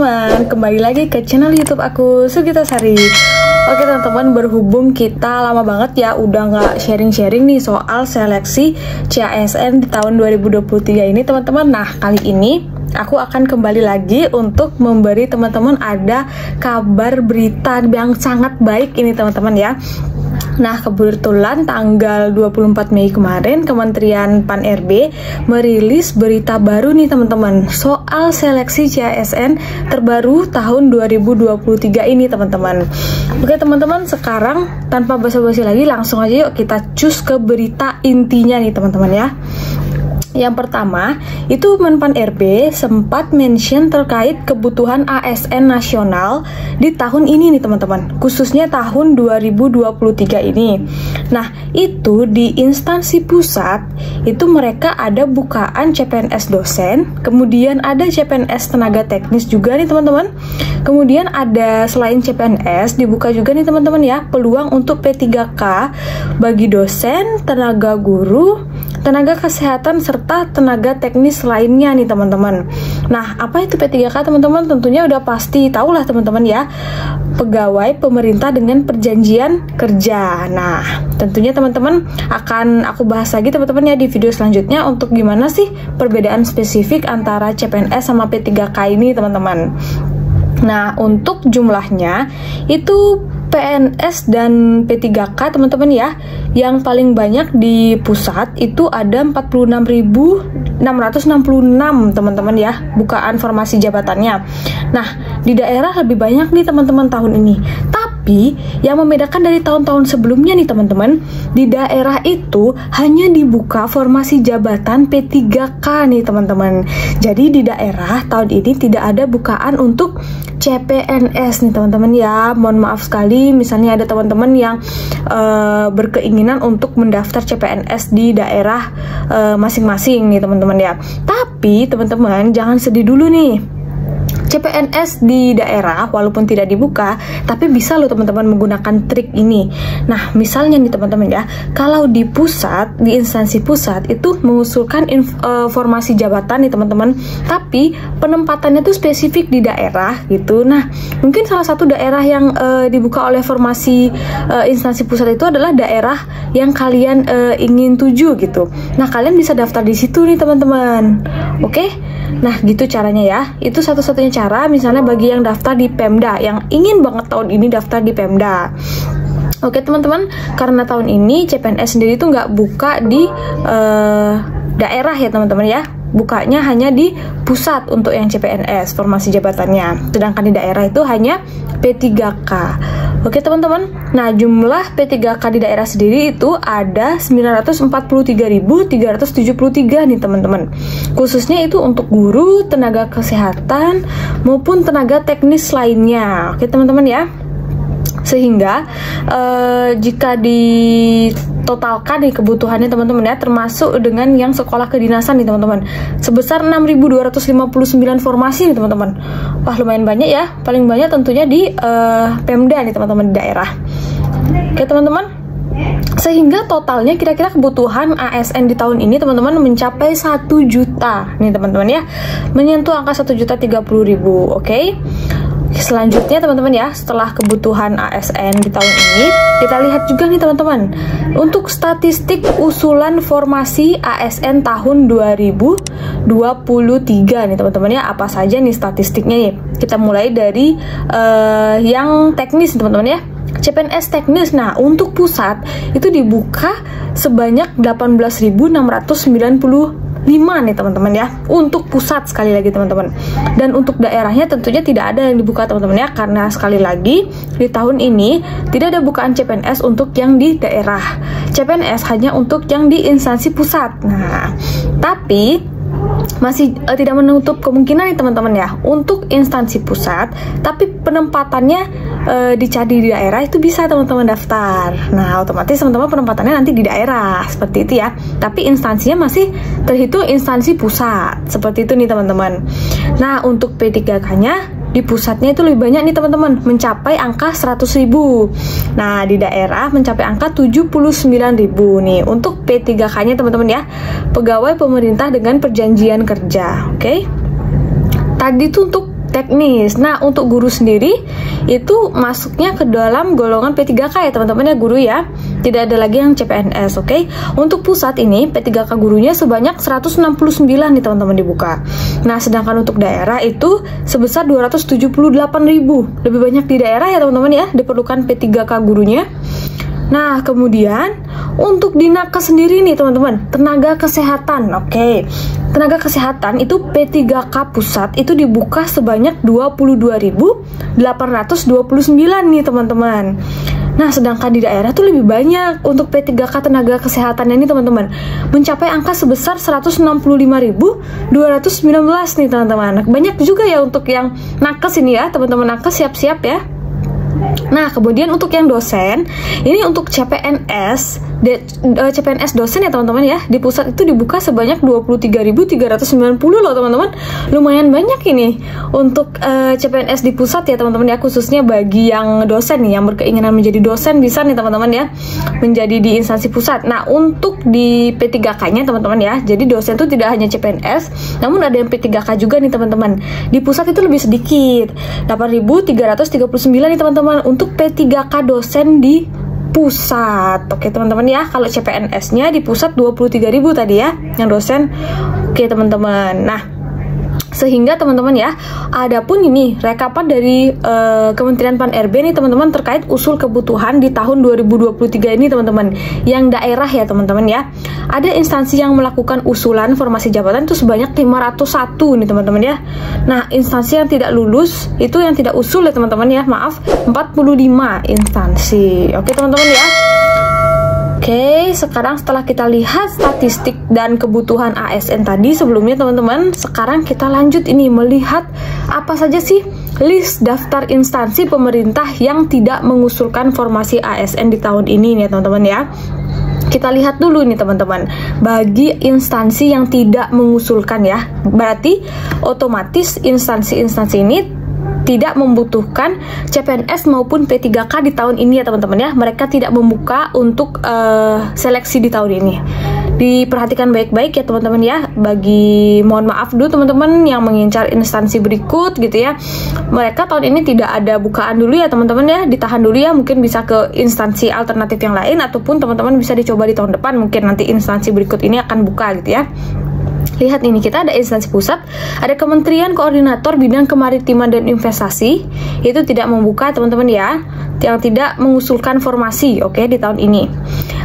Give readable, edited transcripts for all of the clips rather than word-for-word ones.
teman-teman, kembali lagi ke channel YouTube aku, Sugita Sari. Oke teman-teman, berhubung kita lama banget ya udah nggak sharing-sharing nih soal seleksi CASN di tahun 2023 ini teman-teman. Nah, kali ini aku akan kembali lagi untuk memberi teman-teman ada kabar berita yang sangat baik ini teman-teman ya. Nah, kebetulan tanggal 24 Mei kemarin Kementerian Pan-RB merilis berita baru nih teman-teman soal seleksi CASN terbaru tahun 2023 ini teman-teman. Oke teman-teman, sekarang tanpa basa-basi lagi langsung aja yuk kita cus ke berita intinya nih teman-teman ya. Yang pertama, itu Menpan RB sempat mention terkait kebutuhan ASN nasional di tahun ini nih teman-teman, khususnya tahun 2023 ini. Nah, itu di instansi pusat, itu mereka ada bukaan CPNS dosen, kemudian ada CPNS tenaga teknis juga nih teman-teman. Kemudian ada selain CPNS, dibuka juga nih teman-teman ya, peluang untuk P3K bagi dosen, tenaga guru, tenaga kesehatan, serta tenaga teknis lainnya nih teman-teman. Nah, apa itu P3K teman-teman? Tentunya udah pasti tahu lah teman-teman ya, pegawai pemerintah dengan perjanjian kerja. Nah, tentunya teman-teman akan aku bahas lagi teman-teman ya di video selanjutnya untuk gimana sih perbedaan spesifik antara CPNS sama P3K ini teman-teman. Nah, untuk jumlahnya itu PNS dan P3K teman-teman ya, yang paling banyak di pusat itu ada 46.666 teman-teman ya, bukaan formasi jabatannya. Nah, di daerah lebih banyak nih teman-teman tahun ini. Tapi yang membedakan dari tahun-tahun sebelumnya nih teman-teman, di daerah itu hanya dibuka formasi jabatan P3K nih teman-teman. Jadi di daerah tahun ini tidak ada bukaan untuk CPNS nih teman-teman ya. Mohon maaf sekali, misalnya ada teman-teman yang berkeinginan untuk mendaftar CPNS di daerah masing-masing nih teman-teman ya. Tapi teman-teman jangan sedih dulu nih. CPNS di daerah walaupun tidak dibuka, tapi bisa loh teman-teman menggunakan trik ini. Nah, misalnya nih teman-teman ya, kalau di pusat, di instansi pusat itu mengusulkan formasi jabatan nih teman-teman, tapi penempatannya tuh spesifik di daerah gitu. Nah, mungkin salah satu daerah yang dibuka oleh formasi instansi pusat itu adalah daerah yang kalian ingin tuju gitu. Nah, kalian bisa daftar di situ nih teman-teman. Oke? Nah, gitu caranya ya. Itu satu-satunya cara misalnya bagi yang daftar di Pemda, yang ingin banget tahun ini daftar di Pemda. Oke teman-teman, karena tahun ini CPNS sendiri itu nggak buka di daerah ya teman-teman ya, bukanya hanya di pusat untuk yang CPNS formasi jabatannya, sedangkan di daerah itu hanya P3K. Oke teman-teman, nah jumlah P3K di daerah sendiri itu ada 943.373 nih teman-teman, khususnya itu untuk guru, tenaga kesehatan maupun tenaga teknis lainnya. Oke teman-teman ya, sehingga jika ditotalkan nih kebutuhannya teman-teman ya, termasuk dengan yang sekolah kedinasan nih teman-teman, sebesar 6.259 formasi nih teman-teman. Wah, lumayan banyak ya, paling banyak tentunya di Pemda nih teman-teman, di daerah. Oke teman-teman, sehingga totalnya kira-kira kebutuhan ASN di tahun ini teman-teman mencapai 1 juta nih teman-teman ya, menyentuh angka 1.030.000. Oke. Selanjutnya teman-teman ya, setelah kebutuhan ASN di tahun ini, kita lihat juga nih teman-teman untuk statistik usulan formasi ASN tahun 2023 nih teman-teman ya. Apa saja nih statistiknya nih? Kita mulai dari yang teknis teman-teman ya, CPNS teknis. Nah, untuk pusat itu dibuka sebanyak 18.695 nih teman-teman ya, untuk pusat sekali lagi teman-teman. Dan untuk daerahnya tentunya tidak ada yang dibuka teman-teman ya, karena sekali lagi di tahun ini tidak ada bukaan CPNS untuk yang di daerah. CPNS hanya untuk yang di instansi pusat. Nah, tapi masih tidak menutup kemungkinan nih teman-teman ya untuk instansi pusat, tapi penempatannya dicari di daerah itu bisa teman-teman daftar. Nah, otomatis teman-teman penempatannya nanti di daerah seperti itu ya, tapi instansinya masih terhitung instansi pusat seperti itu nih teman-teman. Nah, untuk P3K-nya di pusatnya itu lebih banyak nih teman-teman, mencapai angka 100.000. Nah, di daerah mencapai angka 79.000 nih untuk P3K-nya teman-teman ya, pegawai pemerintah dengan perjanjian kerja. Oke. Tadi tuh untuk teknis. Nah, untuk guru sendiri itu masuknya ke dalam golongan P3K ya teman-teman ya, guru ya. Tidak ada lagi yang CPNS, oke? Untuk pusat ini P3K gurunya sebanyak 169 nih teman-teman dibuka. Nah, sedangkan untuk daerah itu sebesar 278.000. Lebih banyak di daerah ya teman-teman ya, diperlukan P3K gurunya. Nah, kemudian untuk di nakes sendiri nih teman-teman, tenaga kesehatan, oke. Tenaga kesehatan itu P3K pusat itu dibuka sebanyak 22.829 nih teman-teman. Nah, sedangkan di daerah tuh lebih banyak untuk P3K tenaga kesehatan ini teman-teman, mencapai angka sebesar 165.219 nih teman-teman. Banyak juga ya untuk yang nakes ini ya teman-teman, nakes siap-siap ya. Nah, kemudian untuk yang dosen, ini untuk CPNS dosen ya teman-teman ya, di pusat itu dibuka sebanyak 23.390 loh teman-teman. Lumayan banyak ini untuk CPNS di pusat ya teman-teman ya, khususnya bagi yang dosen nih, yang berkeinginan menjadi dosen bisa nih teman-teman ya, menjadi di instansi pusat. Nah, untuk di P3K-nya teman-teman ya, jadi dosen itu tidak hanya CPNS, namun ada yang P3K juga nih teman-teman. Di pusat itu lebih sedikit, 8.339 nih teman-teman untuk P3K dosen di pusat. Oke teman-teman ya, kalau CPNS-nya di pusat 23.000 tadi ya, yang dosen. Oke teman-teman. Nah, sehingga teman-teman ya, adapun ini rekapan dari Kementerian Pan-RB nih teman-teman terkait usul kebutuhan di tahun 2023 ini teman-teman, yang daerah ya teman-teman ya. Ada instansi yang melakukan usulan formasi jabatan itu sebanyak 501 nih teman-teman ya. Nah, instansi yang tidak lulus itu, yang tidak usul ya teman-teman ya, maaf, 45 instansi. Oke teman-teman ya. Oke, sekarang setelah kita lihat statistik dan kebutuhan ASN tadi sebelumnya teman-teman, sekarang kita lanjut ini melihat apa saja sih list daftar instansi pemerintah yang tidak mengusulkan formasi ASN di tahun ini nih teman-teman ya. Kita lihat dulu nih teman-teman, bagi instansi yang tidak mengusulkan ya, berarti otomatis instansi-instansi ini tidak membutuhkan CPNS maupun P3K di tahun ini ya teman-teman ya. Mereka tidak membuka untuk seleksi di tahun ini. Diperhatikan baik-baik ya teman-teman ya. Bagi mohon maaf dulu teman-teman yang mengincar instansi berikut gitu ya, mereka tahun ini tidak ada bukaan dulu ya teman-teman ya. Ditahan dulu ya, mungkin bisa ke instansi alternatif yang lain, ataupun teman-teman bisa dicoba di tahun depan, mungkin nanti instansi berikut ini akan buka gitu ya. Lihat ini, kita ada instansi pusat, ada Kementerian Koordinator Bidang Kemaritiman dan Investasi, itu tidak membuka teman-teman ya, yang tidak mengusulkan formasi oke di tahun ini.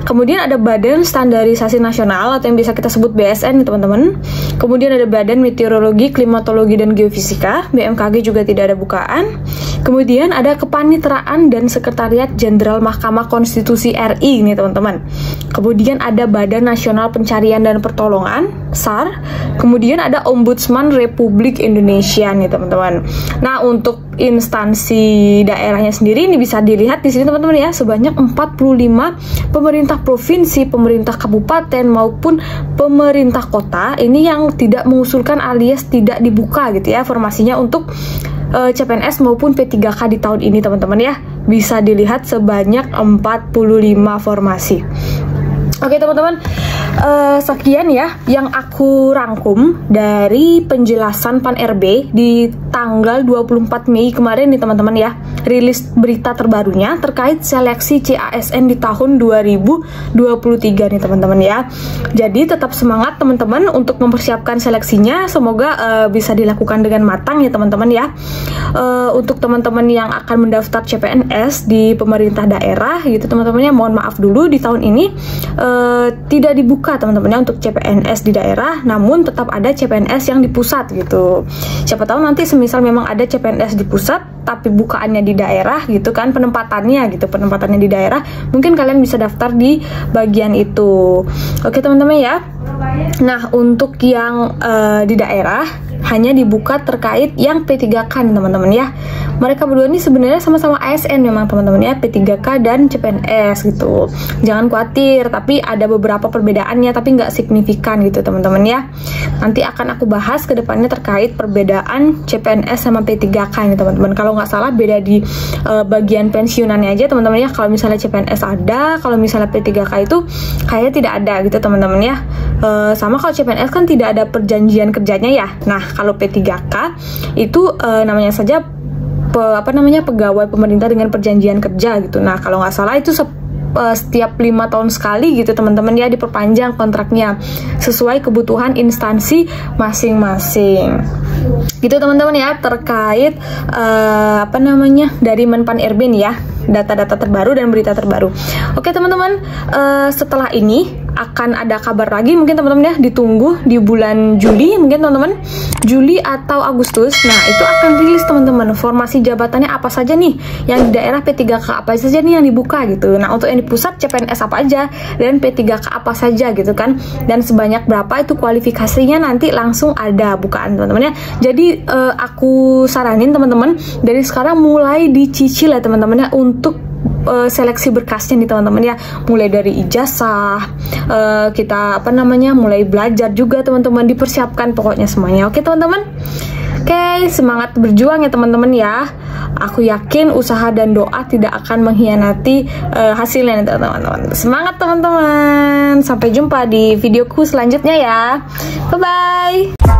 Kemudian ada Badan Standarisasi Nasional atau yang bisa kita sebut BSN teman-teman. Kemudian ada Badan Meteorologi, Klimatologi dan Geofisika, BMKG juga tidak ada bukaan. Kemudian ada Kepanitraan dan Sekretariat Jenderal Mahkamah Konstitusi RI nih teman-teman. Kemudian ada Badan Nasional Pencarian dan Pertolongan SAR. Kemudian ada Ombudsman Republik Indonesia nih teman-teman. Nah, untuk instansi daerahnya sendiri ini bisa dilihat di sini teman-teman ya, sebanyak 45 pemerintah provinsi, pemerintah kabupaten maupun pemerintah kota ini yang tidak mengusulkan alias tidak dibuka gitu ya formasinya untuk CPNS maupun P3K di tahun ini teman-teman ya. Bisa dilihat sebanyak 45 formasi. Oke teman-teman, sekian ya yang aku rangkum dari penjelasan Pan-RB di tanggal 24 Mei kemarin nih teman-teman ya, rilis berita terbarunya terkait seleksi CASN di tahun 2023 nih teman-teman ya. Jadi tetap semangat teman-teman untuk mempersiapkan seleksinya, semoga bisa dilakukan dengan matang ya teman-teman ya. Untuk teman-teman yang akan mendaftar CPNS di pemerintah daerah gitu teman-teman ya, mohon maaf dulu di tahun ini tidak dibuka teman-teman ya untuk CPNS di daerah, namun tetap ada CPNS yang di pusat gitu. Siapa tahu nanti semisal memang ada CPNS di pusat tapi bukaannya di daerah gitu kan, penempatannya di daerah, mungkin kalian bisa daftar di bagian itu. Oke teman-teman ya. Nah, untuk yang di daerah hanya dibuka terkait yang P3K teman-teman ya. Mereka berdua ini sebenarnya sama-sama ASN memang teman-teman ya, P3K dan CPNS gitu. Jangan khawatir, tapi ada beberapa perbedaannya tapi nggak signifikan gitu teman-teman ya. Nanti akan aku bahas ke depannya terkait perbedaan CPNS sama P3K ini teman-teman. Kalau nggak salah beda di bagian pensiunannya aja teman-teman ya. Kalau misalnya CPNS ada, kalau misalnya P3K itu kayaknya tidak ada gitu teman-teman ya. Sama kalau CPNS kan tidak ada perjanjian kerjanya ya. Nah, kalau P3K itu namanya saja pegawai pemerintah dengan perjanjian kerja gitu. Nah, kalau nggak salah itu setiap 5 tahun sekali gitu teman-teman ya, diperpanjang kontraknya sesuai kebutuhan instansi masing-masing gitu teman-teman ya, terkait dari Menpan RB nih ya, data-data terbaru dan berita terbaru. Oke teman-teman, setelah ini akan ada kabar lagi mungkin teman-teman ya, ditunggu di bulan Juli mungkin teman-teman, Juli atau Agustus. Nah itu akan rilis teman-teman formasi jabatannya apa saja nih, yang di daerah P3K apa saja nih yang dibuka gitu. Nah untuk yang di pusat CPNS apa aja dan P3K apa saja gitu kan, dan sebanyak berapa itu kualifikasinya nanti langsung ada bukaan teman-teman ya. Jadi aku saranin teman-teman dari sekarang mulai dicicil ya teman-teman ya, untuk seleksi berkasnya nih teman-teman ya, mulai dari ijazah, kita mulai belajar juga teman-teman, dipersiapkan pokoknya semuanya. Oke teman-teman, oke semangat berjuang ya teman-teman ya. Aku yakin usaha dan doa tidak akan mengkhianati hasilnya teman-teman. Semangat teman-teman, sampai jumpa di videoku selanjutnya ya, bye bye.